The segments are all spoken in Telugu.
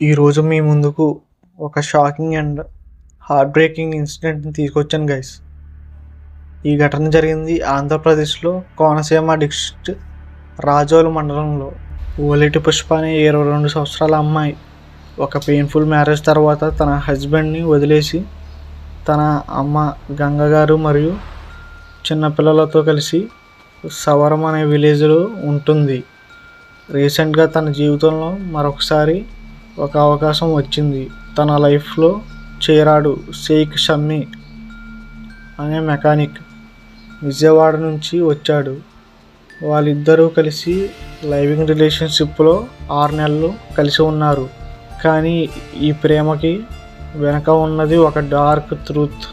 ఈరోజు మీ ముందుకు ఒక షాకింగ్ అండ్ హార్ట్ బ్రేకింగ్ ఇన్సిడెంట్ని తీసుకొచ్చాను గైస్. ఈ ఘటన జరిగింది ఆంధ్రప్రదేశ్లో కోనసీమ డిస్ట్రిక్ట్ రాజోలు మండలంలో. ఓలేటి పుష్ప అనే 22 సంవత్సరాల అమ్మాయి ఒక పెయిన్ఫుల్ మ్యారేజ్ తర్వాత తన హస్బెండ్ని వదిలేసి తన అమ్మ గంగగారు మరియు చిన్నపిల్లలతో కలిసి సవరం అనే విలేజ్లో ఉంటుంది. రీసెంట్గా తన జీవితంలో మరొకసారి ఒక అవకాశం వచ్చింది. తన లైఫ్లో చేరాడు షేక్ షమ్మి అనే మెకానిక్. విజయవాడ నుంచి వచ్చాడు. వాళ్ళిద్దరూ కలిసి లైవింగ్ రిలేషన్షిప్లో 6 నెలలు కలిసి ఉన్నారు. కానీ ఈ ప్రేమకి వెనక ఉన్నది ఒక డార్క్ ట్రూత్.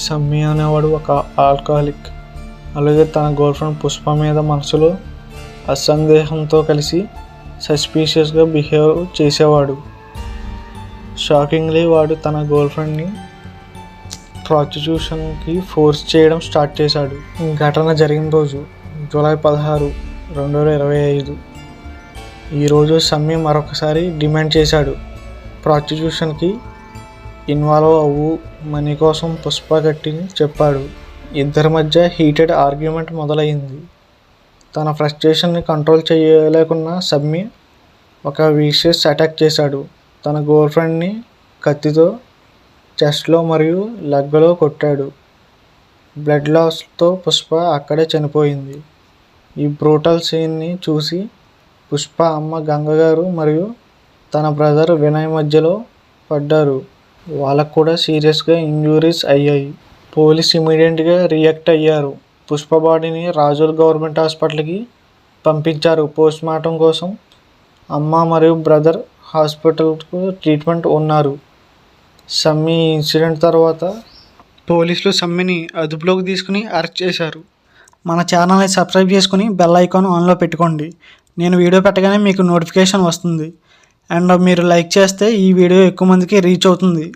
షమ్మి అనేవాడు ఒక ఆల్కహాలిక్. అలాగే తన గర్ల్ఫ్రెండ్ పుష్ప మీద మనసులో అసందేహంతో కలిసి సస్పీషియస్గా బిహేవ్ చేసేవాడు. షాకింగ్లీ వాడు తన గర్ల్ఫ్రెండ్ని ప్రాస్టిట్యూషన్కి ఫోర్స్ చేయడం స్టార్ట్ చేశాడు. ఘటన జరిగిన రోజు జూలై 16, 2025. ఈరోజు షమ్మి మరొకసారి డిమాండ్ చేశాడు. ప్రాస్టిట్యూషన్కి ఇన్వాల్వ్ అవ్వు, మనీ కోసం పుష్ప గట్టిని చెప్పాడు. ఇద్దరి మధ్య హీటెడ్ ఆర్గ్యుమెంట్ మొదలైంది. తన ఫ్రస్ట్రేషన్ని కంట్రోల్ చేయలేకున్న షమ్మి ఒక విషియస్ అటాక్ చేశాడు. తన గర్ల్ఫ్రెండ్ని కత్తితో చెస్ట్లో మరియు లెగ్లో కొట్టాడు. బ్లడ్ లాస్తో పుష్ప అక్కడే చనిపోయింది. ఈ బ్రూటల్ సీన్ని చూసి పుష్ప అమ్మ గంగగారు మరియు తన బ్రదర్ వినయ్ మధ్యలో పడ్డారు. వాళ్ళకు కూడా సీరియస్గా ఇంజూరీస్ అయ్యాయి. పోలీస్ ఇమీడియట్గా రియాక్ట్ అయ్యారు. పుష్ప బాడీని రాజోల్ గవర్నమెంట్ హాస్పిటల్కి పంపించారు పోస్ట్మార్టం కోసం. అమ్మ మరియు బ్రదర్ హాస్పిటల్కు ట్రీట్మెంట్ ఉన్నారు. షమ్మి ఇన్సిడెంట్ తర్వాత పోలీసులు షమ్మిని అదుపులోకి తీసుకుని అరెస్ట్ చేశారు. మన ఛానల్ని సబ్స్క్రైబ్ చేసుకుని బెల్ ఐకాన్ ఆన్లో పెట్టుకోండి. నేను వీడియో పెట్టగానే మీకు నోటిఫికేషన్ వస్తుంది. అండ్ మీరు లైక్ చేస్తే ఈ వీడియో ఎక్కువ మందికి రీచ్ అవుతుంది.